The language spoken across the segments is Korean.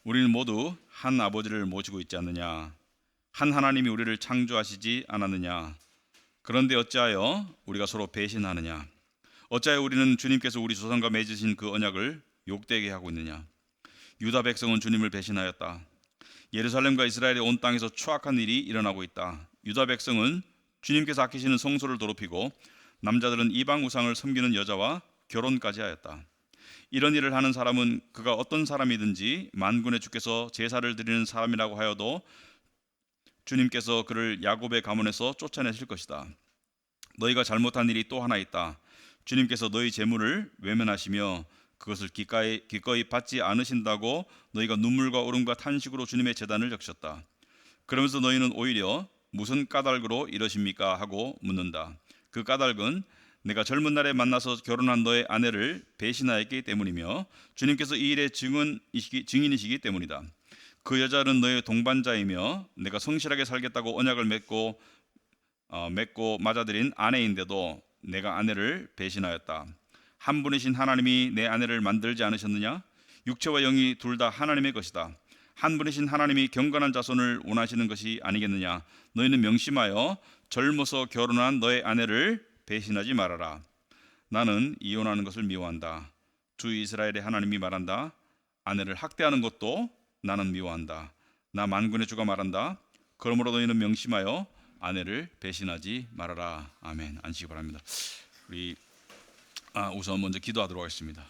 우리는 모두 한 아버지를 모시고 있지 않느냐? 한 하나님이 우리를 창조하시지 않았느냐? 그런데 어찌하여 우리가 서로 배신하느냐? 어찌하여 우리는 주님께서 우리 조상과 맺으신 그 언약을 욕되게 하고 있느냐? 유다 백성은 주님을 배신하였다. 예루살렘과 이스라엘의 온 땅에서 추악한 일이 일어나고 있다. 유다 백성은 주님께서 아끼시는 성소를 더럽히고 남자들은 이방 우상을 섬기는 여자와 결혼까지 하였다. 이런 일을 하는 사람은 그가 어떤 사람이든지 만군의 주께서 제사를 드리는 사람이라고 하여도 주님께서 그를 야곱의 가문에서 쫓아내실 것이다. 너희가 잘못한 일이 또 하나 있다. 주님께서 너희 재물을 외면하시며 그것을 기꺼이 받지 않으신다고 너희가 눈물과 울음과 탄식으로 주님의 제단을 적셨다. 그러면서 너희는 오히려 무슨 까닭으로 이러십니까? 하고 묻는다. 그 까닭은 내가 젊은 날에 만나서 결혼한 너의 아내를 배신하였기 때문이며 주님께서 이 일의 증인이시기 때문이다. 그 여자는 너의 동반자이며 내가 성실하게 살겠다고 언약을 맺고 맞아들인 아내인데도 내가 아내를 배신하였다. 한 분이신 하나님이 내 아내를 만들지 않으셨느냐? 육체와 영이 둘 다 하나님의 것이다. 한 분이신 하나님이 경건한 자손을 원하시는 것이 아니겠느냐? 너희는 명심하여 젊어서 결혼한 너의 아내를 배신하지 말아라. 나는 이혼하는 것을 미워한다. 주 이스라엘의 하나님이 말한다. 아내를 학대하는 것도 나는 미워한다. 나 만군의 주가 말한다. 그러므로 너희는 명심하여 아내를 배신하지 말아라. 아멘. 앉으시기 바랍니다. 우리 우선 먼저 기도하도록 하겠습니다.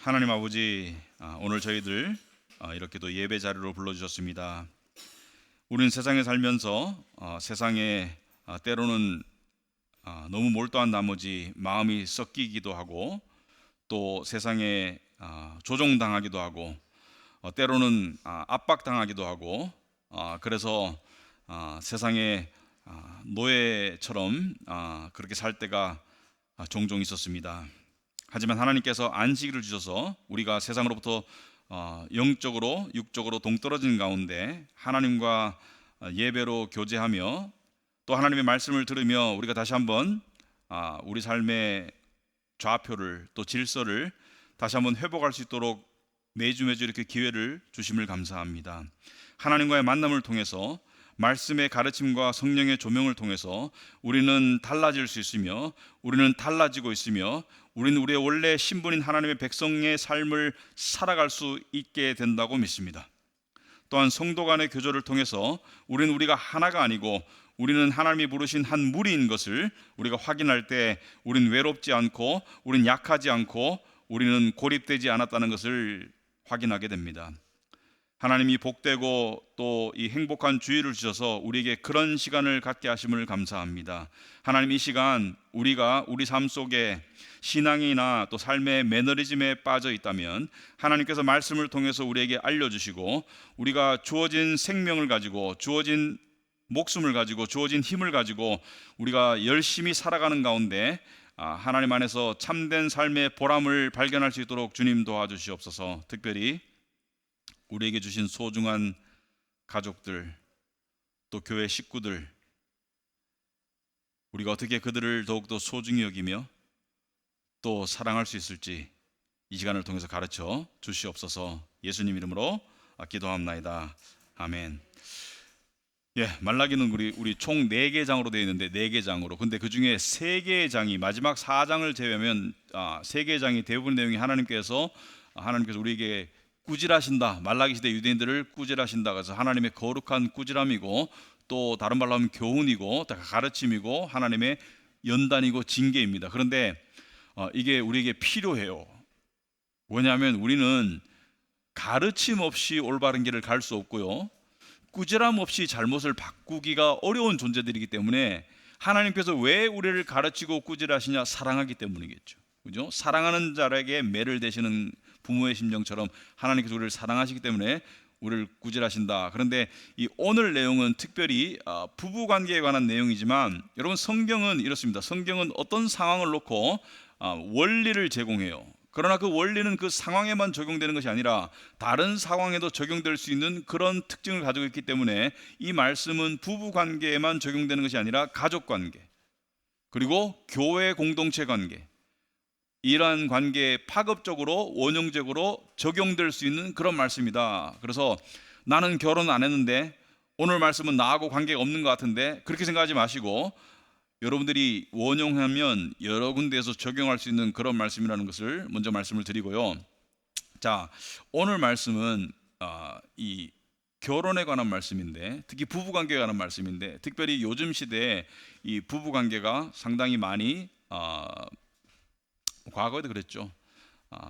하나님 아버지, 오늘 저희들 이렇게 또 예배 자리로 불러주셨습니다. 우리는 세상에 살면서 세상에 때로는 너무 몰두한 나머지 마음이 섞이기도 하고 또 세상에 조종당하기도 하고 때로는 압박당하기도 하고 그래서 세상의 노예처럼 그렇게 살 때가 종종 있었습니다. 하지만 하나님께서 안식일을 주셔서 우리가 세상으로부터 영적으로 육적으로 동떨어진 가운데 하나님과 예배로 교제하며 또 하나님의 말씀을 들으며 우리가 다시 한번 우리 삶의 좌표를 또 질서를 다시 한번 회복할 수 있도록 매주 이렇게 기회를 주심을 감사합니다. 하나님과의 만남을 통해서 말씀의 가르침과 성령의 조명을 통해서 우리는 달라질 수 있으며 우리는 달라지고 있으며 우리는 우리의 원래 신분인 하나님의 백성의 삶을 살아갈 수 있게 된다고 믿습니다. 또한 성도 간의 교조를 통해서 우리가 하나가 아니고 우리는 하나님이 부르신 한 무리인 것을 우리가 확인할 때 우리는 외롭지 않고 우리는 약하지 않고 우리는 고립되지 않았다는 것을 확인하게 됩니다. 하나님이 복되고 또 이 행복한 주의를 주셔서 우리에게 그런 시간을 갖게 하심을 감사합니다. 하나님, 이 시간 우리가 우리 삶 속에 신앙이나 또 삶의 매너리즘에 빠져 있다면 하나님께서 말씀을 통해서 우리에게 알려주시고 우리가 주어진 생명을 가지고 주어진 목숨을 가지고 주어진 힘을 가지고 우리가 열심히 살아가는 가운데 하나님 안에서 참된 삶의 보람을 발견할 수 있도록 주님 도와주시옵소서. 특별히 우리에게 주신 소중한 가족들 또 교회 식구들, 우리가 어떻게 그들을 더욱더 소중히 여기며 또 사랑할 수 있을지 이 시간을 통해서 가르쳐 주시옵소서. 예수님 이름으로 기도합나이다. 아멘. 말라기는 우리 총 4개 장으로 되어 있는데 4개 장으로, 근데 그 중에 3개의 장이 마지막 4장을 제외하면 3개의 장이 대부분 내용이 하나님께서 우리에게 꾸질하신다, 말라기 시대 유대인들을 꾸질하신다. 그래서 하나님의 거룩한 꾸질함이고 또 다른 말로 하면 교훈이고 가르침이고 하나님의 연단이고 징계입니다. 그런데 이게 우리에게 필요해요. 왜냐하면 우리는 가르침 없이 올바른 길을 갈 수 없고요, 꾸지람 없이 잘못을 바꾸기가 어려운 존재들이기 때문에 하나님께서 왜 우리를 가르치고 꾸질하시냐? 사랑하기 때문이겠죠. 그죠? 사랑하는 자에게 매를 대시는 부모의 심정처럼 하나님께서 우리를 사랑하시기 때문에 우리를 꾸질하신다. 그런데 이 오늘 내용은 특별히 부부 관계에 관한 내용이지만 여러분, 성경은 이렇습니다. 성경은 어떤 상황을 놓고 원리를 제공해요. 그러나 그 원리는 그 상황에만 적용되는 것이 아니라 다른 상황에도 적용될 수 있는 그런 특징을 가지고 있기 때문에 이 말씀은 부부 관계에만 적용되는 것이 아니라 가족 관계, 그리고 교회 공동체 관계, 이러한 관계에 파급적으로 원형적으로 적용될 수 있는 그런 말씀이다. 그래서 나는 결혼 안 했는데 오늘 말씀은 나하고 관계가 없는 것 같은데 그렇게 생각하지 마시고, 여러분들이 원용하면 여러 군데에서 적용할 수 있는 그런 말씀이라는 것을 먼저 말씀을 드리고요. 자, 오늘 말씀은 이 결혼에 관한 말씀인데, 특히 부부관계에 관한 말씀인데, 특별히 요즘 시대에 이 부부관계가 상당히 많이 과거에도 그랬죠.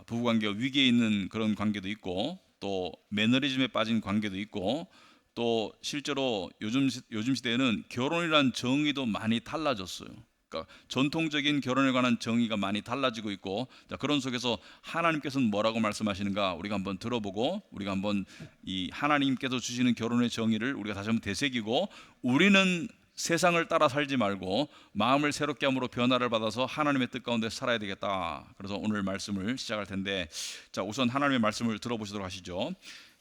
부부관계가 위기에 있는 그런 관계도 있고, 또 매너리즘에 빠진 관계도 있고, 또 실제로 요즘 시대에는 결혼이란 정의도 많이 달라졌어요. 그러니까 전통적인 결혼에 관한 정의가 많이 달라지고 있고, 자, 그런 속에서 하나님께서는 뭐라고 말씀하시는가 우리가 한번 들어보고, 우리가 한번 이 하나님께서 주시는 결혼의 정의를 우리가 다시 한번 되새기고, 우리는 세상을 따라 살지 말고 마음을 새롭게 함으로 변화를 받아서 하나님의 뜻 가운데 살아야 되겠다. 그래서 오늘 말씀을 시작할 텐데, 자, 우선 하나님의 말씀을 들어보시도록 하시죠.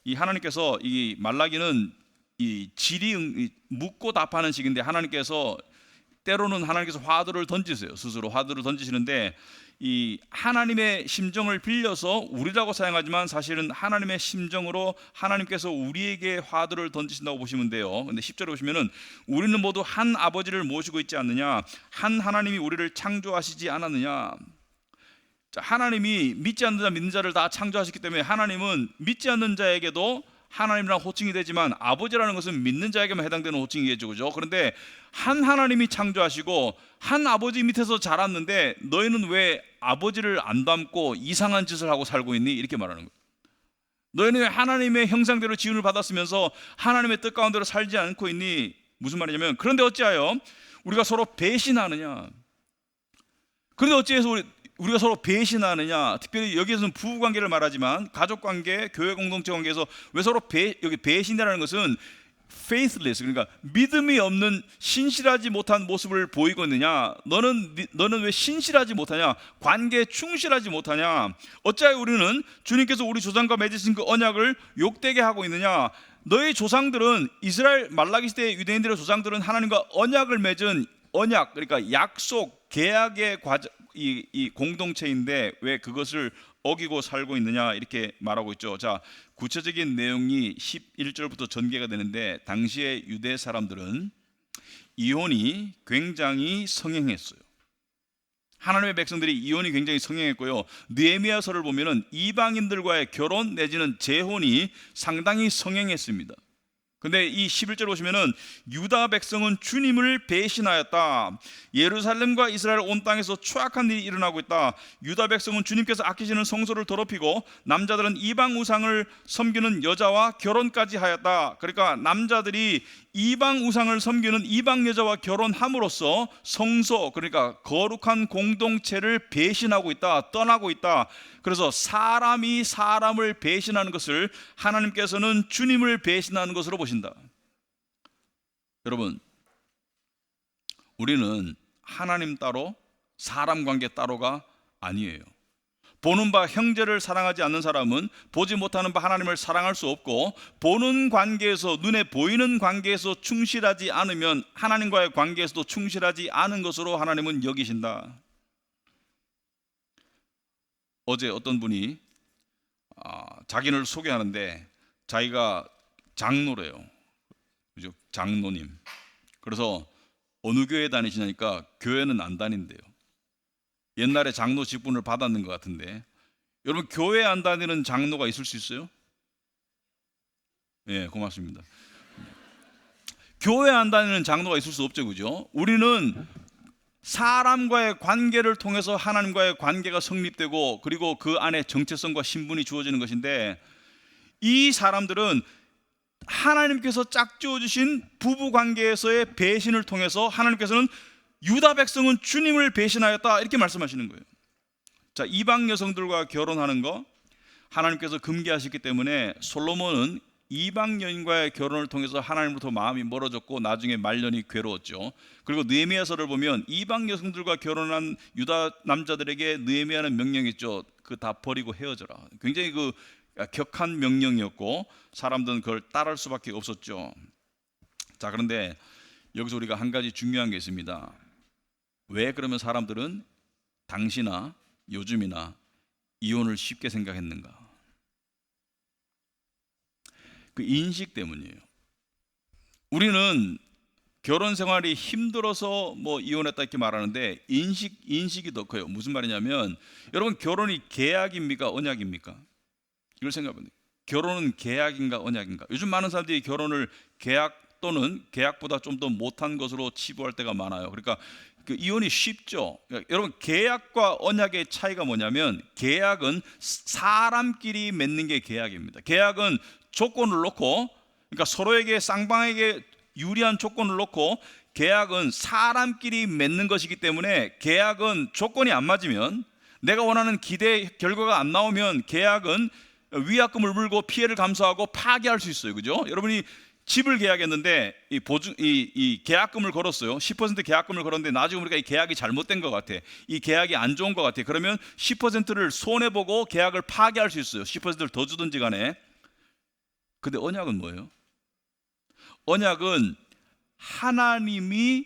이 하나님께서 이 말라기는 이 묻고 답하는 식인데, 하나님께서 때로는 화두를 던지세요. 스스로 화두를 던지시는데, 이 하나님의 심정을 빌려서 우리라고 사용하지만 사실은 하나님의 심정으로 하나님께서 우리에게 화두를 던지신다고 보시면 돼요. 근데 10절에 보시면은 우리는 모두 한 아버지를 모시고 있지 않느냐, 한 하나님이 우리를 창조하시지 않았느냐. 자, 하나님이 믿지 않는 자 믿는 자를 다 창조하셨기 때문에 하나님은 믿지 않는 자에게도 하나님이란 호칭이 되지만 아버지라는 것은 믿는 자에게만 해당되는 호칭이겠죠, 그죠? 그런데 한 하나님이 창조하시고 한 아버지 밑에서 자랐는데 너희는 왜 아버지를 안 닮고 이상한 짓을 하고 살고 있니? 이렇게 말하는 거예요. 너희는 왜 하나님의 형상대로 지음을 받았으면서 하나님의 뜻 가운데로 살지 않고 있니? 무슨 말이냐면, 그런데 어찌하여 우리가 서로 배신하느냐? 그런데 어찌해서 우리가 서로 배신하느냐? 특별히 여기에서는 부부관계를 말하지만 가족관계, 교회 공동체 관계에서 왜 서로 여기 배신이라는 것은 faithless, 그러니까 믿음이 없는 신실하지 못한 모습을 보이고 있느냐? 너는 왜 신실하지 못하냐? 관계에 충실하지 못하냐? 어찌하여 우리는 주님께서 우리 조상과 맺으신 그 언약을 욕되게 하고 있느냐? 너희 조상들은, 이스라엘 말라기 시대의 유대인들의 조상들은 하나님과 언약을 맺은 언약, 그러니까 약속, 계약의 이 공동체인데 왜 그것을 어기고 살고 있느냐, 이렇게 말하고 있죠. 자, 구체적인 내용이 11절부터 전개가 되는데, 당시의 유대 사람들은 이혼이 굉장히 성행했어요. 하나님의 백성들이 이혼이 굉장히 성행했고요. 느헤미야서를 보면은 이방인들과의 결혼 내지는 재혼이 상당히 성행했습니다. 근데 이 11절 보시면은 유다 백성은 주님을 배신하였다. 예루살렘과 이스라엘 온 땅에서 추악한 일이 일어나고 있다. 유다 백성은 주님께서 아끼시는 성소를 더럽히고 남자들은 이방 우상을 섬기는 여자와 결혼까지 하였다. 그러니까 남자들이 이방 우상을 섬기는 이방 여자와 결혼함으로써 성소, 그러니까 거룩한 공동체를 배신하고 있다, 떠나고 있다. 그래서 사람이 사람을 배신하는 것을 하나님께서는 주님을 배신하는 것으로 보신다. 여러분, 우리는 하나님 따로 사람 관계 따로가 아니에요. 보는 바 형제를 사랑하지 않는 사람은 보지 못하는 바 하나님을 사랑할 수 없고, 보는 관계에서, 눈에 보이는 관계에서 충실하지 않으면 하나님과의 관계에서도 충실하지 않은 것으로 하나님은 여기신다. 어제 어떤 분이 자기를 소개하는데 자기가 장로래요. 그죠? 장로님. 그래서 어느 교회 다니시냐니까 교회는 안 다닌대요. 옛날에 장로 직분을 받았는 것 같은데, 여러분 교회 안 다니는 장로가 있을 수 있어요? 예, 고맙습니다. 교회 안 다니는 장로가 있을 수 없죠, 그죠? 우리는 사람과의 관계를 통해서 하나님과의 관계가 성립되고, 그리고 그 안에 정체성과 신분이 주어지는 것인데, 이 사람들은 하나님께서 짝지어 주신 부부 관계에서의 배신을 통해서 하나님께서는 유다 백성은 주님을 배신하였다, 이렇게 말씀하시는 거예요. 자, 이방 여성들과 결혼하는 거 하나님께서 금기하셨기 때문에 솔로몬은 이방 여인과의 결혼을 통해서 하나님으로부터 마음이 멀어졌고 나중에 말년이 괴로웠죠. 그리고 느헤미야서를 보면 이방 여성들과 결혼한 유다 남자들에게 느헤미야는 명령했죠. 그 다 버리고 헤어져라. 굉장히 그 격한 명령이었고 사람들은 그걸 따를 수밖에 없었죠. 자, 그런데 여기서 우리가 한 가지 중요한 게 있습니다. 왜 그러면 사람들은 당시나 요즘이나 이혼을 쉽게 생각했는가? 그 인식 때문이에요. 우리는 결혼 생활이 힘들어서 뭐 이혼했다 이렇게 말하는데 인식이 더 커요. 무슨 말이냐면 여러분, 결혼이 계약입니까 언약입니까? 이걸 생각해보세요. 결혼은 계약인가 언약인가? 요즘 많은 사람들이 결혼을 계약 또는 계약보다 좀 더 못한 것으로 치부할 때가 많아요. 그러니까 그 이혼이 쉽죠. 그러니까 여러분, 계약과 언약의 차이가 뭐냐면 계약은 사람끼리 맺는 게 계약입니다. 계약은 조건을 놓고, 그러니까 서로에게 쌍방에게 유리한 조건을 놓고, 계약은 사람끼리 맺는 것이기 때문에 계약은 조건이 안 맞으면, 내가 원하는 기대 결과가 안 나오면 계약은 위약금을 물고 피해를 감수하고 파기할 수 있어요. 그죠? 여러분이 집을 계약했는데 이 계약금을 걸었어요. 10% 계약금을 걸었는데 나중에 보니까 이 계약이 잘못된 것 같아. 이 계약이 안 좋은 것 같아. 그러면 10%를 손해보고 계약을 파기할 수 있어요. 10%를 더 주든지 간에. 근데 언약은 뭐예요? 언약은 하나님이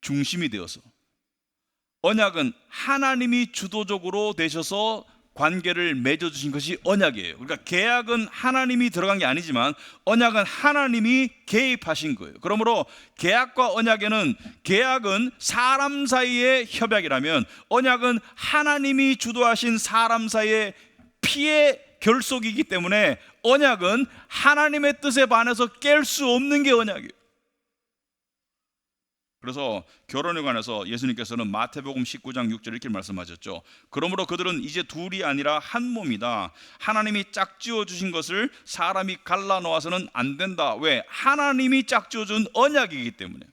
중심이 되어서, 언약은 하나님이 주도적으로 되셔서 관계를 맺어주신 것이 언약이에요. 그러니까 계약은 하나님이 들어간 게 아니지만 언약은 하나님이 개입하신 거예요. 그러므로 계약과 언약에는, 계약은 사람 사이의 협약이라면 언약은 하나님이 주도하신 사람 사이의 피의 결속이기 때문에 언약은 하나님의 뜻에 반해서 깰 수 없는 게 언약이에요. 그래서 결혼에 관해서 예수님께서는 마태복음 19장 6절 이렇게 말씀하셨죠. 그러므로 그들은 이제 둘이 아니라 한 몸이다. 하나님이 짝지어 주신 것을 사람이 갈라 놓아서는 안 된다. 왜? 하나님이 짝지어 준 언약이기 때문에.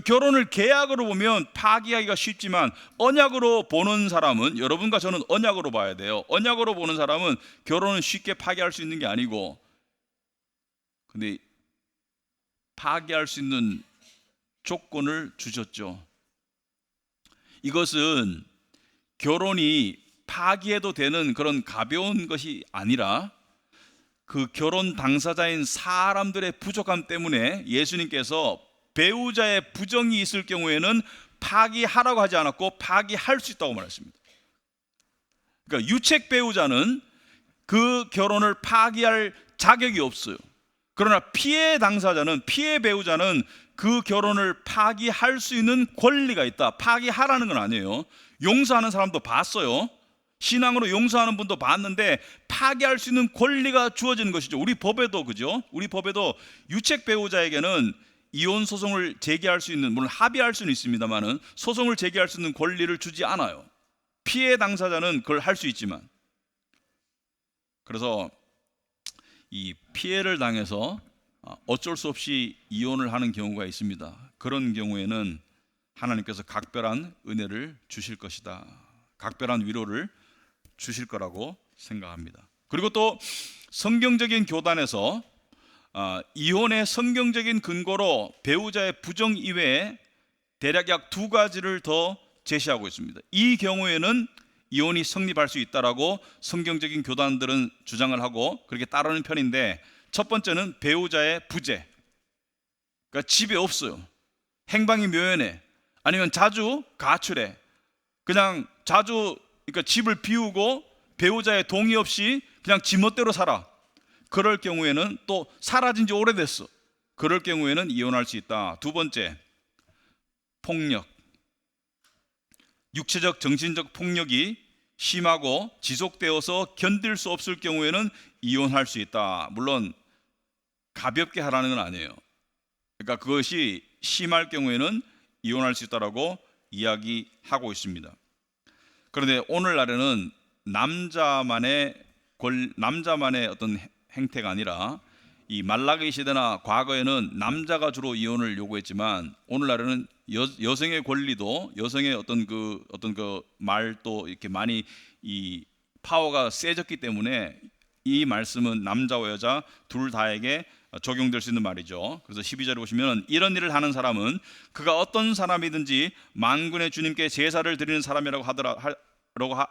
결혼을 계약으로 보면 파기하기가 쉽지만 언약으로 보는 사람은, 여러분과 저는 언약으로 봐야 돼요. 언약으로 보는 사람은 결혼은 쉽게 파기할 수 있는 게 아니고, 근데 파기할 수 있는 조건을 주셨죠. 이것은 결혼이 파기해도 되는 그런 가벼운 것이 아니라 그 결혼 당사자인 사람들의 부족함 때문에 예수님께서 배우자의 부정이 있을 경우에는 파기하라고 하지 않았고 파기할 수 있다고 말했습니다. 그러니까 유책 배우자는 그 결혼을 파기할 자격이 없어요. 그러나 피해 당사자는, 피해 배우자는 그 결혼을 파기할 수 있는 권리가 있다. 파기하라는 건 아니에요. 용서하는 사람도 봤어요. 신앙으로 용서하는 분도 봤는데 파기할 수 있는 권리가 주어지는 것이죠. 우리 법에도, 그죠? 우리 법에도 유책 배우자에게는 이혼 소송을 제기할 수 있는, 물론 합의할 수는 있습니다만은 소송을 제기할 수 있는 권리를 주지 않아요. 피해 당사자는 그걸 할 수 있지만. 그래서 이 피해를 당해서 어쩔 수 없이 이혼을 하는 경우가 있습니다. 그런 경우에는 하나님께서 각별한 은혜를 주실 것이다. 각별한 위로를 주실 거라고 생각합니다. 그리고 또 성경적인 교단에서 이혼의 성경적인 근거로 배우자의 부정 이외에 대략 약 두 가지를 더 제시하고 있습니다. 이 경우에는 이혼이 성립할 수 있다라고 성경적인 교단들은 주장을 하고 그렇게 따르는 편인데, 첫 번째는 배우자의 부재. 그러니까 집에 없어요. 행방이 묘연해. 아니면 자주 가출해. 그냥 자주, 그러니까 집을 비우고 배우자의 동의 없이 그냥 지멋대로 살아. 그럴 경우에는, 또 사라진 지 오래됐어. 그럴 경우에는 이혼할 수 있다. 두 번째, 폭력. 육체적, 정신적 폭력이 심하고 지속되어서 견딜 수 없을 경우에는 이혼할 수 있다. 물론 가볍게 하라는 건 아니에요. 그러니까 그것이 심할 경우에는 이혼할 수 있다라고 이야기하고 있습니다. 그런데 오늘날에는 남자만의 어떤 행태가 아니라, 이 말라기 시대나 과거에는 남자가 주로 이혼을 요구했지만 오늘날에는 여성의 권리도, 여성의 어떤 그 말도 이렇게 많이 이 파워가 세졌기 때문에 이 말씀은 남자와 여자 둘 다에게 적용될 수 있는 말이죠. 그래서 12절에 보시면, 이런 일을 하는 사람은 그가 어떤 사람이든지 만군의 주님께 제사를 드리는 사람이라고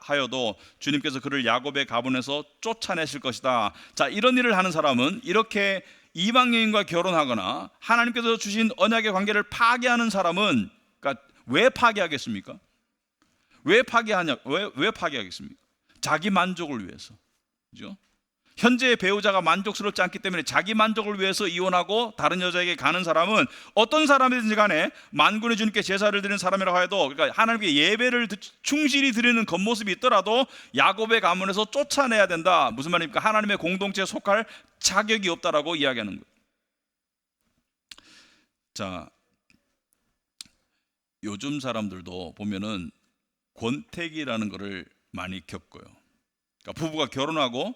하여도 주님께서 그를 야곱의 가문에서 쫓아내실 것이다. 자, 이런 일을 하는 사람은, 이렇게 이방 여인과 결혼하거나 하나님께서 주신 언약의 관계를 파괴하는 사람은, 그러니까 왜 파괴하겠습니까? 왜 파기하냐? 왜 파기하겠습니까? 자기 만족을 위해서. 그죠? 현재의 배우자가 만족스럽지 않기 때문에 자기 만족을 위해서 이혼하고 다른 여자에게 가는 사람은 어떤 사람이든지 간에 만군의 주님께 제사를 드리는 사람이라고 해도, 그러니까 하나님께 예배를 충실히 드리는 겉모습이 있더라도 야곱의 가문에서 쫓아내야 된다. 무슨 말입니까? 하나님의 공동체에 속할 자격이 없다라고 이야기하는 거예요. 자, 요즘 사람들도 보면은 권태기라는 것을 많이 겪어요. 그러니까 부부가 결혼하고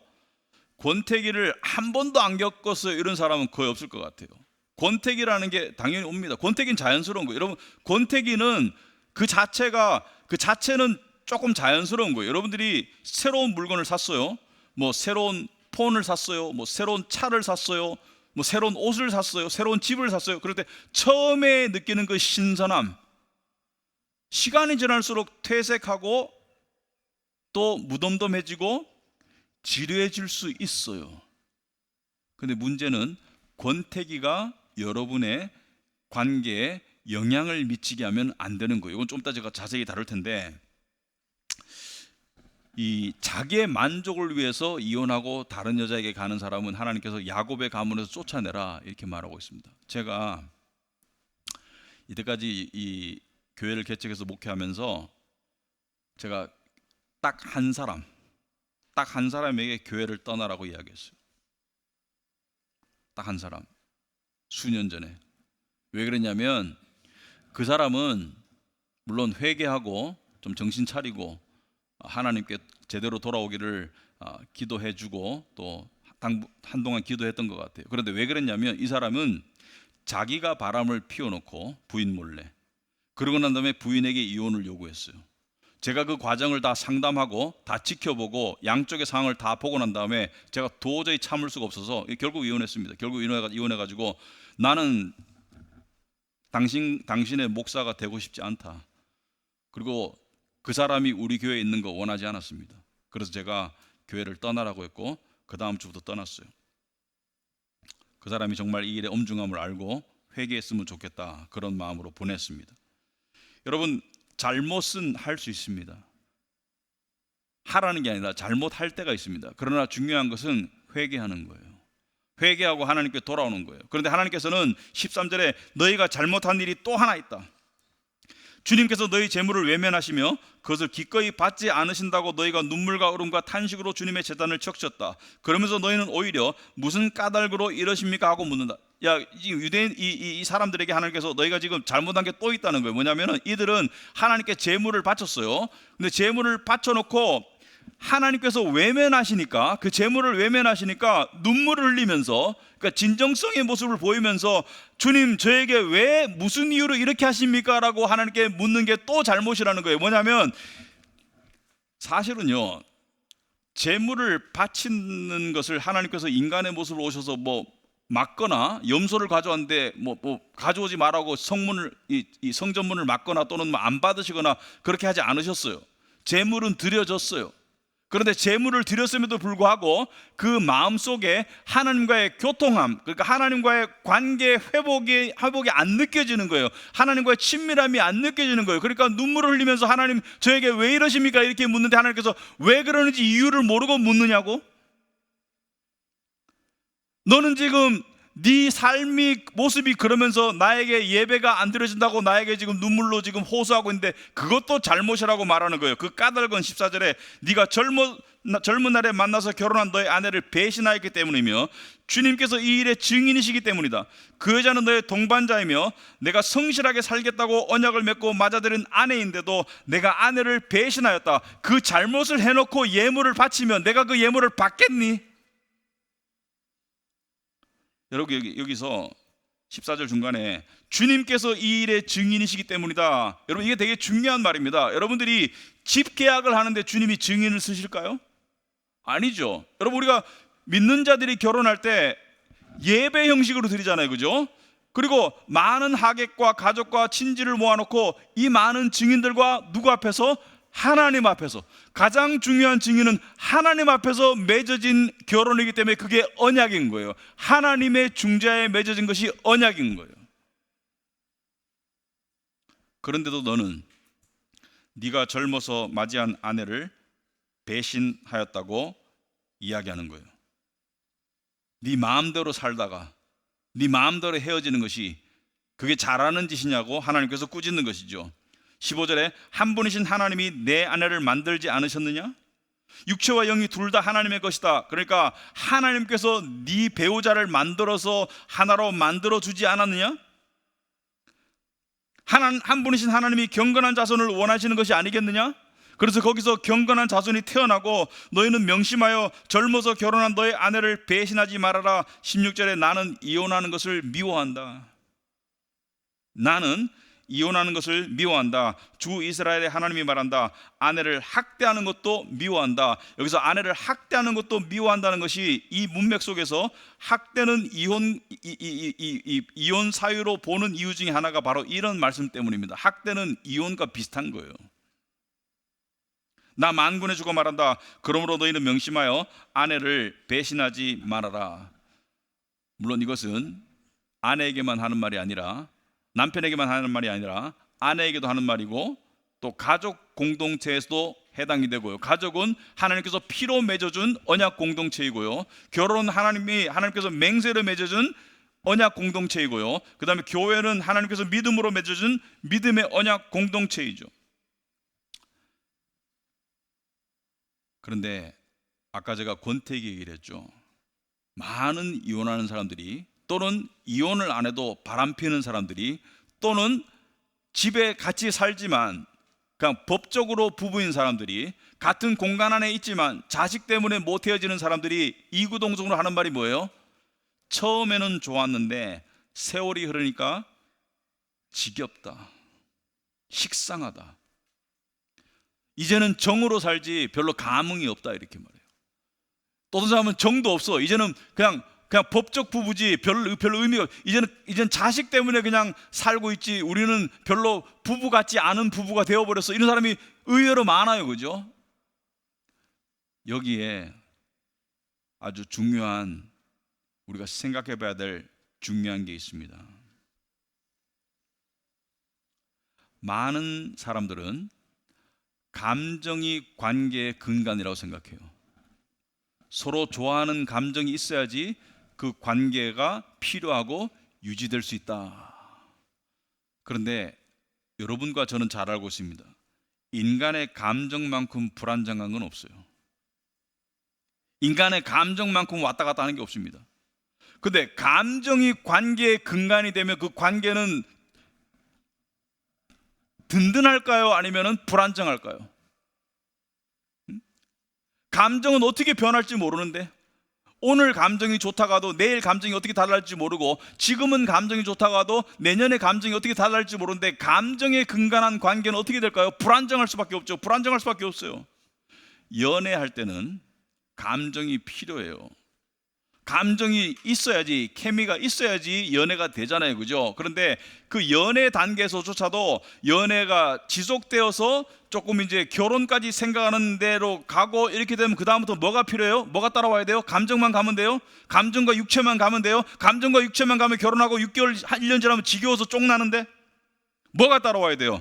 권태기를 한 번도 안 겪었어요, 이런 사람은 거의 없을 것 같아요. 권태기라는 게 당연히 옵니다. 권태기는 자연스러운 거예요. 여러분, 권태기는 그 자체는 조금 자연스러운 거예요. 여러분들이 새로운 물건을 샀어요. 뭐 새로운 폰을 샀어요. 뭐 새로운 차를 샀어요. 뭐 새로운 옷을 샀어요. 새로운 집을 샀어요. 그럴 때 처음에 느끼는 그 신선함, 시간이 지날수록 퇴색하고 또 무덤덤해지고 지루해질 수 있어요. 근데 문제는 권태기가 여러분의 관계에 영향을 미치게 하면 안 되는 거예요. 이건 좀 이따 제가 자세히 다룰 텐데, 이 자기의 만족을 위해서 이혼하고 다른 여자에게 가는 사람은 하나님께서 야곱의 가문에서 쫓아내라 이렇게 말하고 있습니다. 제가 이때까지 이 교회를 개척해서 목회하면서 제가 딱 한 사람에게 교회를 떠나라고 이야기했어요. 딱 한 사람. 수년 전에. 왜 그랬냐면 그 사람은 물론 회개하고 좀 정신 차리고 하나님께 제대로 돌아오기를 기도해 주고 또 한동안 기도했던 것 같아요. 그런데 왜 그랬냐면 이 사람은 자기가 바람을 피워놓고 부인 몰래, 그러고 난 다음에 부인에게 이혼을 요구했어요. 제가 그 과정을 다 상담하고 다 지켜보고 양쪽의 상황을 다 보고 난 다음에 제가 도저히 참을 수가 없어서 결국 이혼했습니다. 결국 이혼해가지고 나는 당신의 목사가 되고 싶지 않다. 그리고 그 사람이 우리 교회에 있는 거 원하지 않았습니다. 그래서 제가 교회를 떠나라고 했고 그 다음 주부터 떠났어요. 그 사람이 정말 이 일의 엄중함을 알고 회개했으면 좋겠다, 그런 마음으로 보냈습니다. 여러분, 잘못은 할 수 있습니다. 하라는 게 아니라 잘못할 때가 있습니다. 그러나 중요한 것은 회개하는 거예요. 회개하고 하나님께 돌아오는 거예요. 그런데 하나님께서는 13절에 너희가 잘못한 일이 또 하나 있다. 주님께서 너희 재물을 외면하시며 그것을 기꺼이 받지 않으신다고 너희가 눈물과 울음과 탄식으로 주님의 제단을 적셨다. 그러면서 너희는 오히려 무슨 까닭으로 이러십니까 하고 묻는다. 야, 유대인 이 사람들에게 하나님께서 너희가 지금 잘못한 게 또 있다는 거예요. 뭐냐면은 이들은 하나님께 재물을 바쳤어요. 근데 재물을 바쳐놓고 하나님께서 외면하시니까, 그 재물을 외면하시니까 눈물을 흘리면서, 그러니까 진정성의 모습을 보이면서 주님 저에게 왜 무슨 이유로 이렇게 하십니까? 라고 하나님께 묻는 게 또 잘못이라는 거예요. 뭐냐면 사실은요, 재물을 바치는 것을 하나님께서 인간의 모습으로 오셔서 뭐 막거나 염소를 가져왔는데 뭐 가져오지 말라고 이 성전문을 막거나 또는 안 받으시거나 그렇게 하지 않으셨어요. 재물은 드려졌어요. 그런데 재물을 드렸음에도 불구하고 그 마음속에 하나님과의 교통함, 그러니까 하나님과의 관계 회복이 안 느껴지는 거예요. 하나님과의 친밀함이 안 느껴지는 거예요. 그러니까 눈물을 흘리면서 하나님 저에게 왜 이러십니까? 이렇게 묻는데 하나님께서 왜 그러는지 이유를 모르고 묻느냐고? 너는 지금 네 삶이 모습이 그러면서 나에게 예배가 안 드려진다고 나에게 지금 눈물로 지금 호소하고 있는데 그것도 잘못이라고 말하는 거예요. 그 까닭은 14절에 네가 젊은 날에 만나서 결혼한 너의 아내를 배신하였기 때문이며 주님께서 이 일의 증인이시기 때문이다. 그 여자는 너의 동반자이며 내가 성실하게 살겠다고 언약을 맺고 맞아들인 아내인데도 내가 아내를 배신하였다. 그 잘못을 해놓고 예물을 바치면 내가 그 예물을 받겠니? 여러분, 여기서 14절 중간에 주님께서 이 일의 증인이시기 때문이다. 여러분, 이게 되게 중요한 말입니다. 여러분들이 집 계약을 하는데 주님이 증인을 쓰실까요? 아니죠. 여러분, 우리가 믿는 자들이 결혼할 때 예배 형식으로 드리잖아요, 그죠? 그리고 많은 하객과 가족과 친지를 모아놓고 이 많은 증인들과 누구 앞에서? 하나님 앞에서. 가장 중요한 증인은 하나님 앞에서 맺어진 결혼이기 때문에 그게 언약인 거예요. 하나님의 중재하에 맺어진 것이 언약인 거예요. 그런데도 너는 네가 젊어서 맞이한 아내를 배신하였다고 이야기하는 거예요. 네 마음대로 살다가 네 마음대로 헤어지는 것이 그게 잘하는 짓이냐고 하나님께서 꾸짖는 것이죠. 15절에 한 분이신 하나님이 내 아내를 만들지 않으셨느냐? 육체와 영이 둘 다 하나님의 것이다. 그러니까 하나님께서 네 배우자를 만들어서 하나로 만들어 주지 않았느냐? 한 분이신 하나님이 경건한 자손을 원하시는 것이 아니겠느냐? 그래서 거기서 경건한 자손이 태어나고 너희는 명심하여 젊어서 결혼한 너의 아내를 배신하지 말아라. 16절에 나는 이혼하는 것을 미워한다. 나는 이혼하는 것을 미워한다. 주 이스라엘의 하나님이 말한다. 아내를 학대하는 것도 미워한다. 여기서 아내를 학대하는 것도 미워한다는 것이 이 문맥 속에서 학대는 이혼 사유로 보는 이유 중에 하나가 바로 이런 말씀 때문입니다. 학대는 이혼과 비슷한 거예요. 나 만군의 주가 말한다. 그러므로 너희는 명심하여 아내를 배신하지 말아라. 물론 이것은 아내에게만 하는 말이 아니라, 남편에게만 하는 말이 아니라 아내에게도 하는 말이고, 또 가족 공동체에서도 해당이 되고요. 가족은 하나님께서 피로 맺어준 언약 공동체이고요. 결혼은 하나님께서 맹세로 맺어준 언약 공동체이고요. 그 다음에 교회는 하나님께서 믿음으로 맺어준 믿음의 언약 공동체이죠. 그런데 아까 제가 권태기 얘기를 했죠. 많은 이혼하는 사람들이, 또는 이혼을 안 해도 바람 피는 사람들이, 또는 집에 같이 살지만 그냥 법적으로 부부인 사람들이, 같은 공간 안에 있지만 자식 때문에 못 헤어지는 사람들이 이구동성으로 하는 말이 뭐예요? 처음에는 좋았는데 세월이 흐르니까 지겹다, 식상하다, 이제는 정으로 살지 별로 감흥이 없다, 이렇게 말해요. 또 어떤 사람은 정도 없어. 이제는 그냥 법적 부부지 별로 의미가 없어. 이제는 자식 때문에 그냥 살고 있지, 우리는 별로 부부 같지 않은 부부가 되어버렸어. 이런 사람이 의외로 많아요. 그죠? 여기에 아주 중요한, 우리가 생각해 봐야 될 중요한 게 있습니다. 많은 사람들은 감정이 관계의 근간이라고 생각해요. 서로 좋아하는 감정이 있어야지 그 관계가 필요하고 유지될 수 있다. 그런데 여러분과 저는 잘 알고 있습니다. 인간의 감정만큼 불안정한 건 없어요. 인간의 감정만큼 왔다 갔다 하는 게 없습니다. 근데 감정이 관계의 근간이 되면 그 관계는 든든할까요? 아니면 불안정할까요? 감정은 어떻게 변할지 모르는데, 오늘 감정이 좋다가 도 내일 감정이 어떻게 달라질지 모르고, 지금은 감정이 좋다가 도 내년에 감정이 어떻게 달라질지 모르는데, 감정에 근간한 관계는 어떻게 될까요? 불안정할 수밖에 없죠. 불안정할 수밖에 없어요. 연애할 때는 감정이 필요해요. 감정이 있어야지, 케미가 있어야지 연애가 되잖아요. 그죠? 그런데 그 연애 단계에서조차도 연애가 지속되어서 조금 이제 결혼까지 생각하는 대로 가고, 이렇게 되면 그 다음부터 뭐가 필요해요? 뭐가 따라와야 돼요? 감정만 가면 돼요? 감정과 육체만 가면 돼요? 감정과 육체만 가면 결혼하고 6개월, 1년 지나면 지겨워서 쫑나는데 뭐가 따라와야 돼요?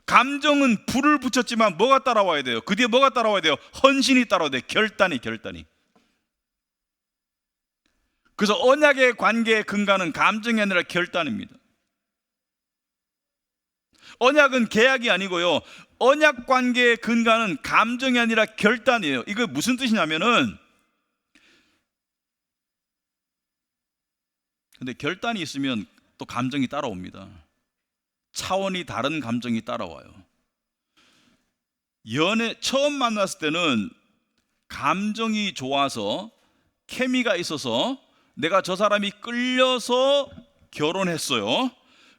감정은 불을 붙였지만 뭐가 따라와야 돼요? 그 뒤에 뭐가 따라와야 돼요? 헌신이 따라와야 돼요. 결단이. 그래서 언약의 관계의 근간은 감정이 아니라 결단입니다. 언약은 계약이 아니고요, 언약 관계의 근간은 감정이 아니라 결단이에요. 이거 무슨 뜻이냐면은, 근데 결단이 있으면 또 감정이 따라옵니다. 차원이 다른 감정이 따라와요. 처음 만났을 때는 감정이 좋아서, 케미가 있어서 내가 저 사람이 끌려서 결혼했어요.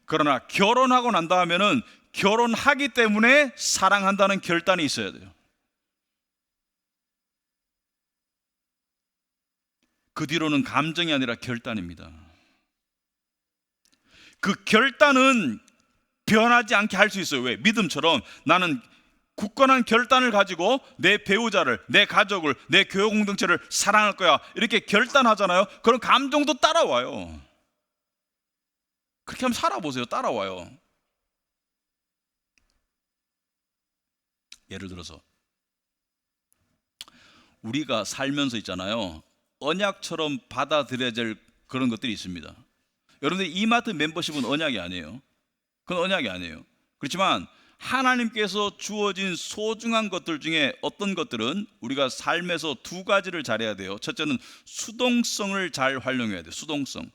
그러나 결혼하고 난 다음에는 결혼하기 때문에 사랑한다는 결단이 있어야 돼요. 그 뒤로는 감정이 아니라 결단입니다. 그 결단은 변하지 않게 할 수 있어요. 왜? 믿음처럼 나는 굳건한 결단을 가지고 내 배우자를, 내 가족을, 내 교회 공동체를 사랑할 거야, 이렇게 결단하잖아요. 그럼 감정도 따라와요. 그렇게 한번 살아보세요. 따라와요. 예를 들어서 우리가 살면서 있잖아요, 언약처럼 받아들여야 될 그런 것들이 있습니다. 여러분들 이마트 멤버십은 언약이 아니에요. 그건 언약이 아니에요. 그렇지만 하나님께서 주어진 소중한 것들 중에 어떤 것들은 우리가 삶에서 두 가지를 잘해야 돼요. 첫째는 수동성을 잘 활용해야 돼요. 수동성.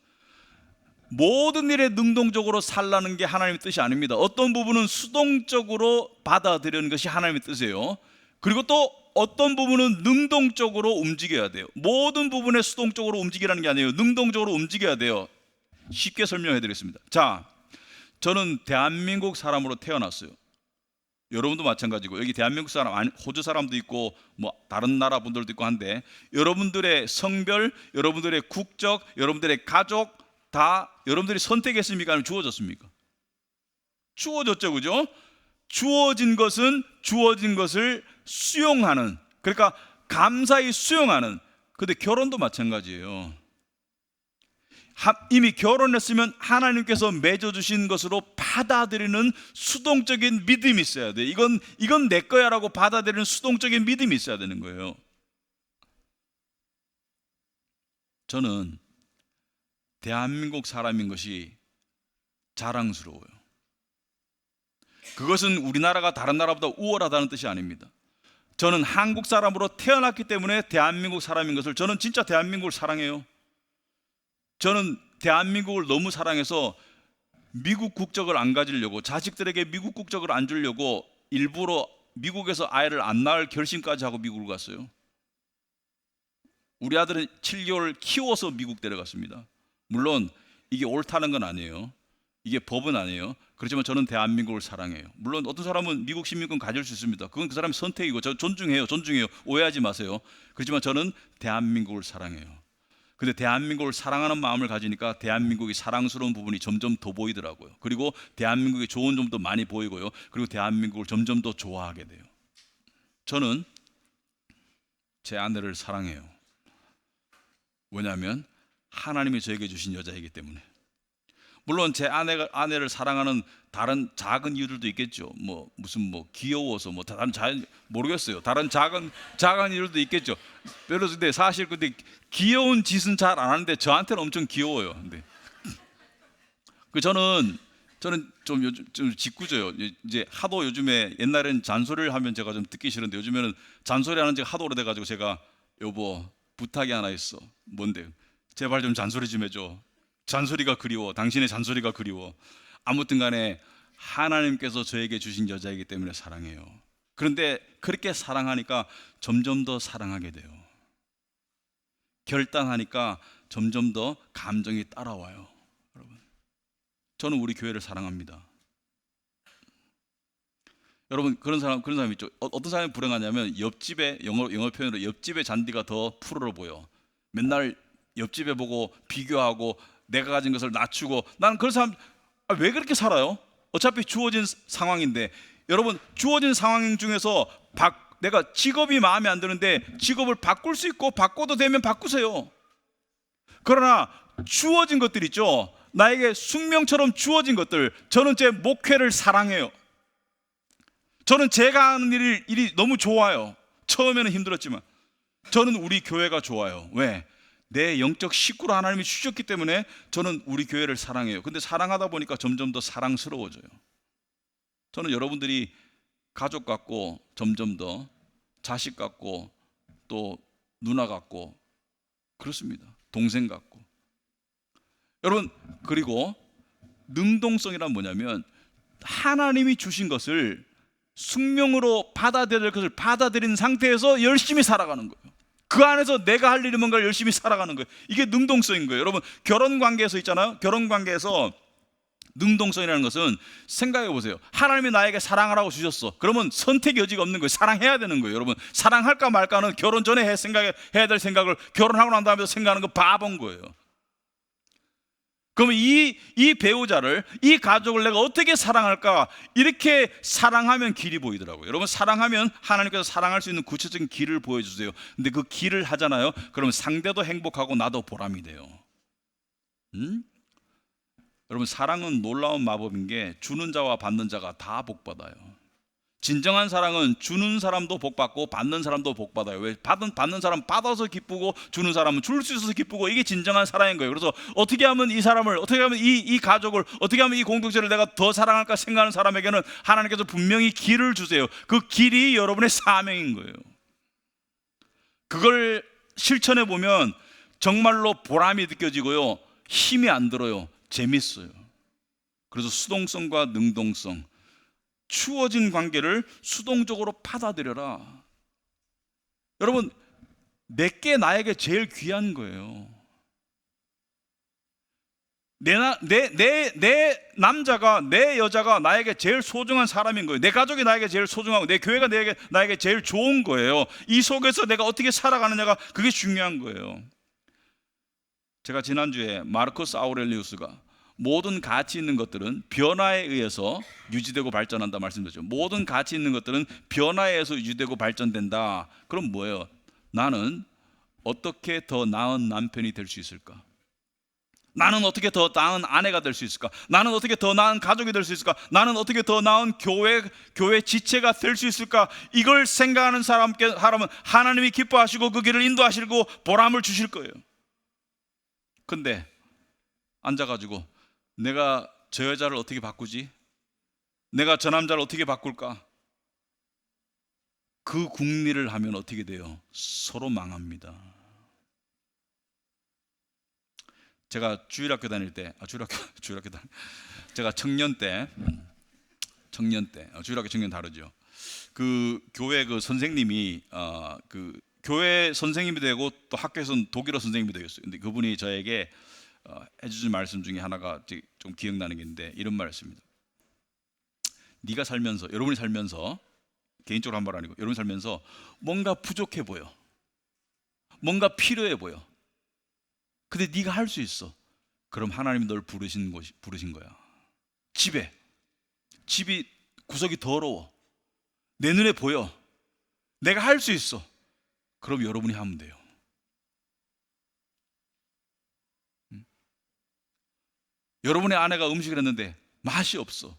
모든 일에 능동적으로 살라는 게 하나님의 뜻이 아닙니다. 어떤 부분은 수동적으로 받아들이는 것이 하나님의 뜻이에요. 그리고 또 어떤 부분은 능동적으로 움직여야 돼요. 모든 부분에 수동적으로 움직이라는 게 아니에요. 능동적으로 움직여야 돼요. 쉽게 설명해 드리겠습니다. 자, 저는 대한민국 사람으로 태어났어요. 여러분도 마찬가지고, 여기 대한민국 사람, 호주 사람도 있고 뭐 다른 나라 분들도 있고 한데, 여러분들의 성별, 여러분들의 국적, 여러분들의 가족 다 여러분들이 선택했습니까? 아니면 주어졌습니까? 주어졌죠, 그죠? 주어진 것은 주어진 것을 수용하는, 그러니까 감사히 수용하는. 근데 결혼도 마찬가지예요. 이미 결혼했으면 하나님께서 맺어주신 것으로 받아들이는 수동적인 믿음이 있어야 돼. 이건 내 거야라고 받아들이는 수동적인 믿음이 있어야 되는 거예요. 저는 대한민국 사람인 것이 자랑스러워요. 그것은 우리나라가 다른 나라보다 우월하다는 뜻이 아닙니다. 저는 한국 사람으로 태어났기 때문에 대한민국 사람인 것을, 저는 진짜 대한민국을 사랑해요. 저는 대한민국을 너무 사랑해서 미국 국적을 안 가지려고, 자식들에게 미국 국적을 안 주려고 일부러 미국에서 아이를 안 낳을 결심까지 하고 미국을 갔어요. 우리 아들은 7개월 키워서 미국 데려갔습니다. 물론 이게 옳다는 건 아니에요. 이게 법은 아니에요. 그렇지만 저는 대한민국을 사랑해요. 물론 어떤 사람은 미국 시민권 가질 수 있습니다. 그건 그 사람의 선택이고 저 존중해요. 오해하지 마세요. 그렇지만 저는 대한민국을 사랑해요. 근데 대한민국을 사랑하는 마음을 가지니까 대한민국이 사랑스러운 부분이 점점 더 보이더라고요. 그리고 대한민국의 좋은 점도 많이 보이고요. 그리고 대한민국을 점점 더 좋아하게 돼요. 저는 제 아내를 사랑해요. 왜냐하면 하나님이 저에게 주신 여자이기 때문에. 물론 제 아내를 사랑하는 다른 작은 이유들도 있겠죠. 무슨 귀여워서 다른 모르겠어요. 다른 작은 이유들도 있겠죠. 근데 사실 귀여운 짓은 잘 안 하는데 저한테는 엄청 귀여워요. 근데 저는 좀 요즘 좀 짓궂어요. 이제 하도 요즘에, 옛날엔 잔소리를 하면 제가 좀 듣기 싫은데 요즘에는 잔소리하는 지가 하도 오래돼가지고 제가, 여보 부탁이 하나 있어. 뭔데? 제발 좀 잔소리 좀 해줘. 잔소리가 그리워. 당신의 잔소리가 그리워. 아무튼 간에 하나님께서 저에게 주신 여자이기 때문에 사랑해요. 그런데 그렇게 사랑하니까 점점 더 사랑하게 돼요. 결단하니까 점점 더 감정이 따라와요. 여러분, 저는 우리 교회를 사랑합니다. 여러분, 그런 사람 있죠. 어떤 사람이 불행하냐면, 옆집에, 영어 표현으로 옆집의 잔디가 더 푸르러 보여. 맨날 옆집에 보고 비교하고 내가 가진 것을 낮추고. 나는 그런 사람, 왜 그렇게 살아요? 어차피 주어진 상황인데. 여러분, 주어진 상황 중에서 내가 직업이 마음에 안 드는데 직업을 바꿀 수 있고, 바꿔도 되면 바꾸세요. 그러나 주어진 것들 있죠, 나에게 숙명처럼 주어진 것들. 저는 제 목회를 사랑해요. 저는 제가 하는 일이 너무 좋아요. 처음에는 힘들었지만 저는 우리 교회가 좋아요. 왜? 내 영적 식구로 하나님이 주셨기 때문에 저는 우리 교회를 사랑해요. 근데 사랑하다 보니까 점점 더 사랑스러워져요. 저는 여러분들이 가족 같고, 점점 더 자식 같고, 또 누나 같고, 그렇습니다. 동생 같고. 여러분, 그리고 능동성이란 뭐냐면, 하나님이 주신 것을 숙명으로 받아들일 것을 받아들인 상태에서 열심히 살아가는 거예요. 그 안에서 내가 할 일이 뭔가를 열심히 살아가는 거예요. 이게 능동성인 거예요. 여러분, 결혼 관계에서 있잖아요. 결혼 관계에서 능동성이라는 것은, 생각해 보세요. 하나님이 나에게 사랑하라고 주셨어. 그러면 선택의 여지가 없는 거예요. 사랑해야 되는 거예요. 여러분, 사랑할까 말까는 결혼 전에 해야 될 생각을 결혼하고 난 다음에 생각하는 거 바본 거예요. 그러면 이 배우자를, 이 가족을 내가 어떻게 사랑할까? 이렇게 사랑하면 길이 보이더라고요. 여러분, 사랑하면 하나님께서 사랑할 수 있는 구체적인 길을 보여주세요. 근데 그 길을 하잖아요. 그러면 상대도 행복하고 나도 보람이 돼요. 여러분, 사랑은 놀라운 마법인 게, 주는 자와 받는 자가 다 복받아요. 진정한 사랑은 주는 사람도 복 받고 받는 사람도 복 받아요. 왜? 받는 사람 받아서 기쁘고 주는 사람은 줄 수 있어서 기쁘고, 이게 진정한 사랑인 거예요. 그래서 어떻게 하면 이 사람을, 어떻게 하면 이 가족을, 어떻게 하면 이 공동체를 내가 더 사랑할까 생각하는 사람에게는 하나님께서 분명히 길을 주세요. 그 길이 여러분의 사명인 거예요. 그걸 실천해 보면 정말로 보람이 느껴지고요, 힘이 안 들어요. 재밌어요. 그래서 수동성과 능동성, 추워진 관계를 수동적으로 받아들여라. 여러분, 내게 나에게 제일 귀한 거예요. 내 남자가, 내 여자가 나에게 제일 소중한 사람인 거예요. 내 가족이 나에게 제일 소중하고 내 교회가 나에게 제일 좋은 거예요. 이 속에서 내가 어떻게 살아가느냐가 그게 중요한 거예요. 제가 지난주에 마르코스 아우렐리우스가 모든 가치 있는 것들은 변화에 의해서 유지되고 발전한다 말씀드렸죠. 모든 가치 있는 것들은 변화에 의해서 유지되고 발전된다. 그럼 뭐예요? 나는 어떻게 더 나은 남편이 될 수 있을까? 나는 어떻게 더 나은 아내가 될 수 있을까? 나는 어떻게 더 나은 가족이 될 수 있을까? 나는 어떻게 더 나은 교회 지체가 될 수 있을까? 이걸 생각하는 사람은 하나님이 기뻐하시고 그 길을 인도하시고 보람을 주실 거예요. 근데 앉아가지고 내가 저 여자를 어떻게 바꾸지? 내가 저 남자를 어떻게 바꿀까? 그 궁리를 하면 어떻게 돼요? 서로 망합니다. 제가 주일학교 다닐 때, 제가 청년 때, 주일학교 청년 다르죠. 그 교회 그 선생님이 그 교회 선생님이 되고 또 학교에서는 독일어 선생님이 되었어요. 근데 그분이 저에게 해주신 말씀 중에 하나가 좀 기억나는 게 있는데, 이런 말씀입니다. 네가 살면서, 여러분이 살면서, 개인적으로 한 말 아니고 여러분이 살면서 뭔가 부족해 보여, 뭔가 필요해 보여. 근데 네가 할 수 있어. 그럼 하나님이 널 부르신 거야. 집이 구석이 더러워, 내 눈에 보여, 내가 할 수 있어. 그럼 여러분이 하면 돼요. 여러분의 아내가 음식을 했는데 맛이 없어.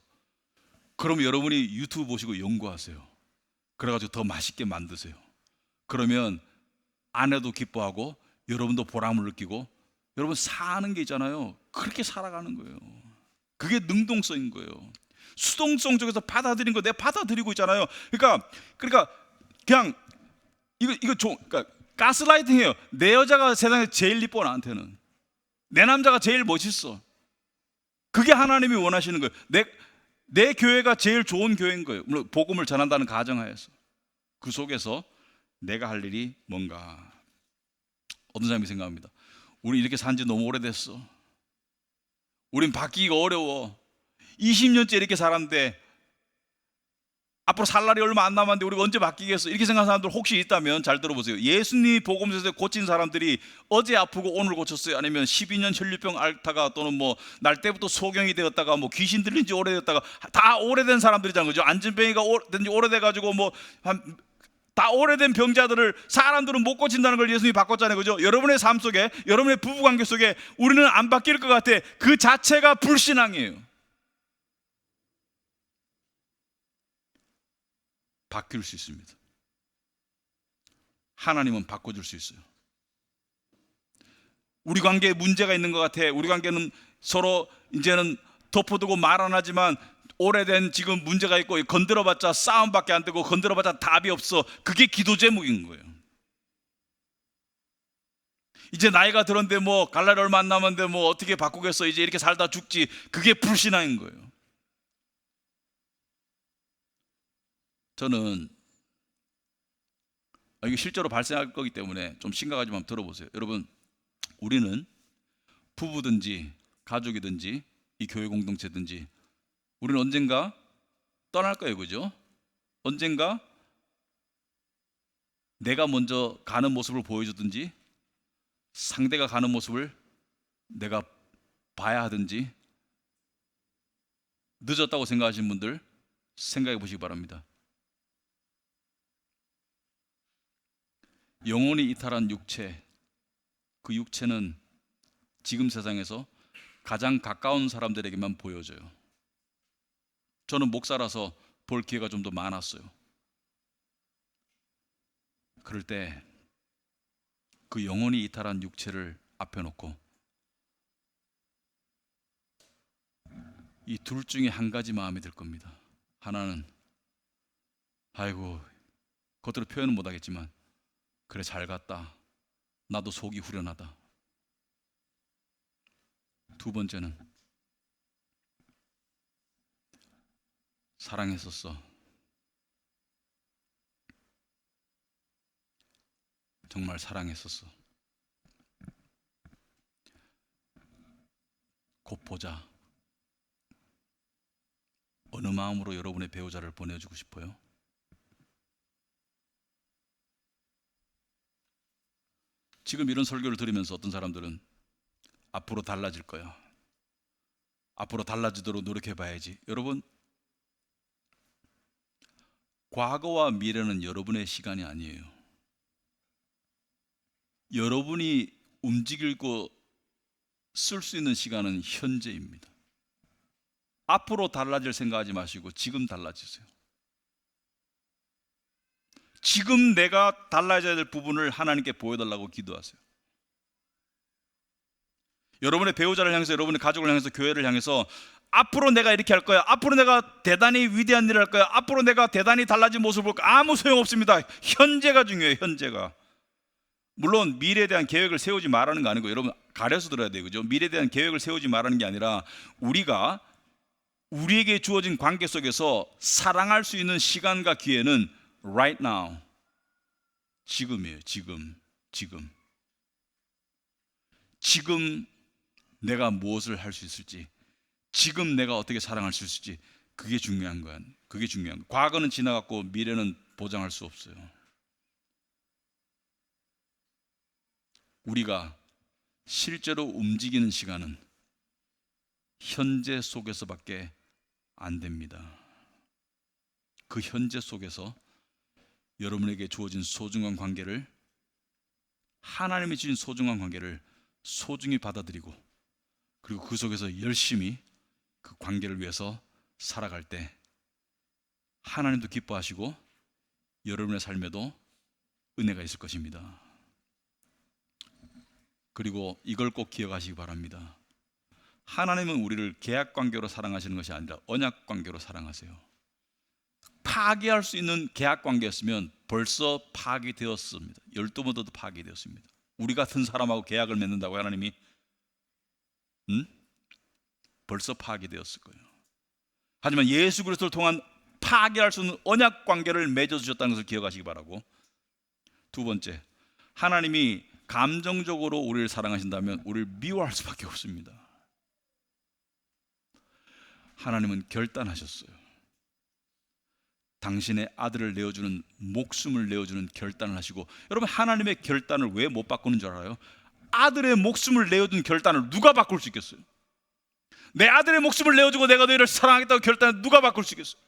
그럼 여러분이 유튜브 보시고 연구하세요. 그래가지고 더 맛있게 만드세요. 그러면 아내도 기뻐하고 여러분도 보람을 느끼고, 여러분 사는 게 있잖아요. 그렇게 살아가는 거예요. 그게 능동성인 거예요. 수동성 쪽에서 받아들인 거 내가 받아들이고 있잖아요. 그러니까 그냥 그러니까 가스라이팅해요. 내 여자가 세상에 제일 이뻐, 나한테는 내 남자가 제일 멋있어. 그게 하나님이 원하시는 거예요. 내 교회가 제일 좋은 교회인 거예요. 물론 복음을 전한다는 가정하에서. 그 속에서 내가 할 일이 뭔가. 어떤 사람이 생각합니다. 우리 이렇게 산 지 너무 오래됐어. 우린 바뀌기가 어려워. 20년째 이렇게 살았는데 앞으로 살 날이 얼마 안 남았는데 우리가 언제 바뀌겠어? 이렇게 생각하는 사람들 혹시 있다면 잘 들어보세요. 예수님이 복음에서 고친 사람들이 어제 아프고 오늘 고쳤어요? 아니면 12년 혈류병 앓다가, 또는 뭐 날 때부터 소경이 되었다가, 뭐 귀신 들린 지 오래됐다가, 다 오래된 사람들이잖아요. 그죠? 안진병이가 된 지 오래돼가지고 다 오래된 병자들을 사람들은 못 고친다는 걸 예수님이 바꿨잖아요. 그죠? 여러분의 삶 속에, 여러분의 부부관계 속에 우리는 안 바뀔 것 같아. 그 자체가 불신앙이에요. 바뀔 수 있습니다. 하나님은 바꿔줄 수 있어요. 우리 관계에 문제가 있는 것 같아. 우리 관계는 서로 이제는 덮어두고 말 안 하지만 오래된 지금 문제가 있고, 건드려봤자 싸움밖에 안 되고 건드려봤자 답이 없어. 그게 기도 제목인 거예요. 이제 나이가 들었는데 뭐 갈 날이 얼마 안 남았는데 뭐 어떻게 바꾸겠어, 이제 이렇게 살다 죽지. 그게 불신앙인 거예요. 저는 이게 실제로 발생할 거기 때문에 좀 심각하지만 들어보세요. 여러분, 우리는 부부든지 가족이든지 이 교회 공동체든지 우리는 언젠가 떠날 거예요. 그죠? 언젠가 내가 먼저 가는 모습을 보여주든지 상대가 가는 모습을 내가 봐야 하든지, 늦었다고 생각하시는 분들 생각해 보시기 바랍니다. 영혼이 이탈한 육체, 그 육체는 지금 세상에서 가장 가까운 사람들에게만 보여져요. 저는 목사라서 볼 기회가 좀 더 많았어요. 그럴 때 그 영혼이 이탈한 육체를 앞에 놓고 이 둘 중에 한 가지 마음이 들 겁니다. 하나는 아이고, 겉으로 표현은 못하겠지만 그래 잘 갔다, 나도 속이 후련하다. 두 번째는 사랑했었어, 정말 사랑했었어, 곧 보자. 어느 마음으로 여러분의 배우자를 보내주고 싶어요? 지금 이런 설교를 들으면서 어떤 사람들은 앞으로 달라질 거야, 앞으로 달라지도록 노력해 봐야지. 여러분, 과거와 미래는 여러분의 시간이 아니에요. 여러분이 움직이고 쓸 수 있는 시간은 현재입니다. 앞으로 달라질 생각하지 마시고 지금 달라지세요. 지금 내가 달라져야 될 부분을 하나님께 보여달라고 기도하세요. 여러분의 배우자를 향해서, 여러분의 가족을 향해서, 교회를 향해서 앞으로 내가 이렇게 할 거야, 앞으로 내가 대단히 위대한 일을 할 거야, 앞으로 내가 대단히 달라진 모습을 볼 거야. 아무 소용없습니다. 현재가 중요해요. 현재가. 물론 미래에 대한 계획을 세우지 말라는 거 아니고, 여러분 가려서 들어야 돼요, 그죠? 미래에 대한 계획을 세우지 말라는 게 아니라 우리가 우리에게 주어진 관계 속에서 사랑할 수 있는 시간과 기회는 right now, 지금이에요. 지금 내가 무엇을 할 수 있을지, 지금 내가 어떻게 사랑할 수 있을지, 그게 중요한 거야. 그게 중요한 거야. 과거는 지나갔고 미래는 보장할 수 없어요. 우리가 실제로 움직이는 시간은 현재 속에서밖에 안 됩니다. 그 현재 속에서 여러분에게 주어진 소중한 관계를, 하나님이 주신 소중한 관계를 소중히 받아들이고, 그리고 그 속에서 열심히 그 관계를 위해서 살아갈 때 하나님도 기뻐하시고 여러분의 삶에도 은혜가 있을 것입니다. 그리고 이걸 꼭 기억하시기 바랍니다. 하나님은 우리를 계약 관계로 사랑하시는 것이 아니라 언약 관계로 사랑하세요. 파기할 수 있는 계약 관계였으면 벌써 파기되었습니다. 12번도 파기되었습니다. 우리 같은 사람하고 계약을 맺는다고 하나님이 벌써 파기되었을 거예요. 하지만 예수 그리스도를 통한 파기할 수 있는 언약 관계를 맺어주셨다는 것을 기억하시기 바라고, 두 번째, 하나님이 감정적으로 우리를 사랑하신다면 우리를 미워할 수밖에 없습니다. 하나님은 결단하셨어요. 당신의 아들을 내어주는, 목숨을 내어주는 결단을 하시고, 여러분 하나님의 결단을 왜 못 바꾸는 줄 알아요? 아들의 목숨을 내어준 결단을 누가 바꿀 수 있겠어요? 내 아들의 목숨을 내어주고 내가 너희를 사랑하겠다고 결단을 누가 바꿀 수 있겠어요?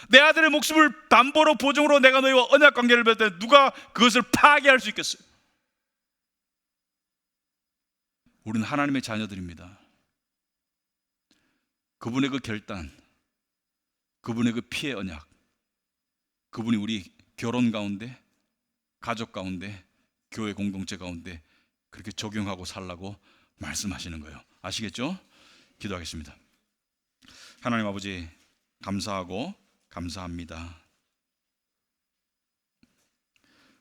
내 아들의 목숨을 담보로, 보증으로 내가 너희와 언약 관계를 맺을 때 누가 그것을 파괴할 수 있겠어요? 우리는 하나님의 자녀들입니다. 그분의 그 결단, 그분의 그 피의 언약, 그분이 우리 결혼 가운데, 가족 가운데, 교회 공동체 가운데 그렇게 적용하고 살라고 말씀하시는 거예요. 아시겠죠? 기도하겠습니다. 하나님 아버지, 감사하고 감사합니다.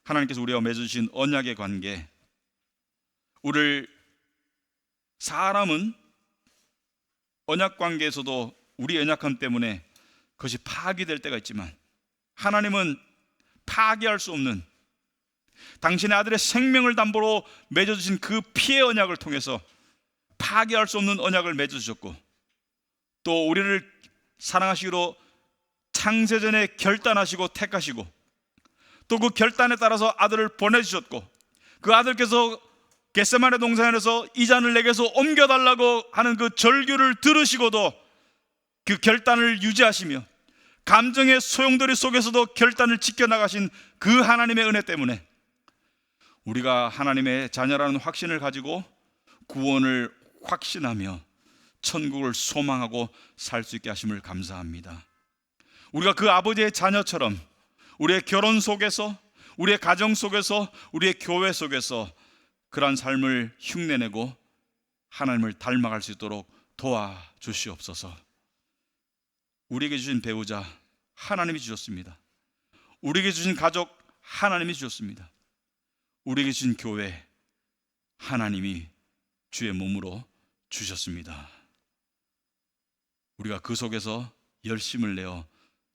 하나님께서 우리와 맺어주신 언약의 관계, 우리를, 사람은 언약 관계에서도 우리 연약함 때문에 그것이 파기될 때가 있지만, 하나님은 파기할 수 없는 당신의 아들의 생명을 담보로 맺어주신 그 피의 언약을 통해서 파기할 수 없는 언약을 맺어주셨고, 또 우리를 사랑하시기로 창세전에 결단하시고 택하시고, 또 그 결단에 따라서 아들을 보내주셨고, 그 아들께서 겟세마네 동산에서 이 잔을 내게서 옮겨달라고 하는 그 절규를 들으시고도 그 결단을 유지하시며, 감정의 소용돌이 속에서도 결단을 지켜나가신 그 하나님의 은혜 때문에 우리가 하나님의 자녀라는 확신을 가지고 구원을 확신하며 천국을 소망하고 살 수 있게 하심을 감사합니다. 우리가 그 아버지의 자녀처럼 우리의 결혼 속에서, 우리의 가정 속에서, 우리의 교회 속에서 그러한 삶을 흉내내고 하나님을 닮아갈 수 있도록 도와주시옵소서. 우리에게 주신 배우자 하나님이 주셨습니다. 우리에게 주신 가족 하나님이 주셨습니다. 우리에게 주신 교회 하나님이 주의 몸으로 주셨습니다. 우리가 그 속에서 열심을 내어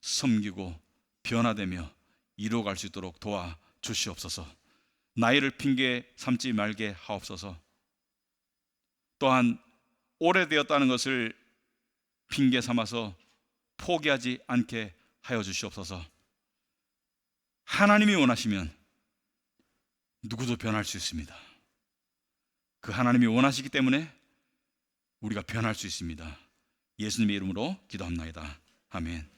섬기고 변화되며 이루어갈 수 있도록 도와주시옵소서. 나이를 핑계 삼지 말게 하옵소서. 또한 오래되었다는 것을 핑계 삼아서 포기하지 않게 하여 주시옵소서. 하나님이 원하시면 누구도 변할 수 있습니다. 그 하나님이 원하시기 때문에 우리가 변할 수 있습니다. 예수님의 이름으로 기도합나이다. 아멘.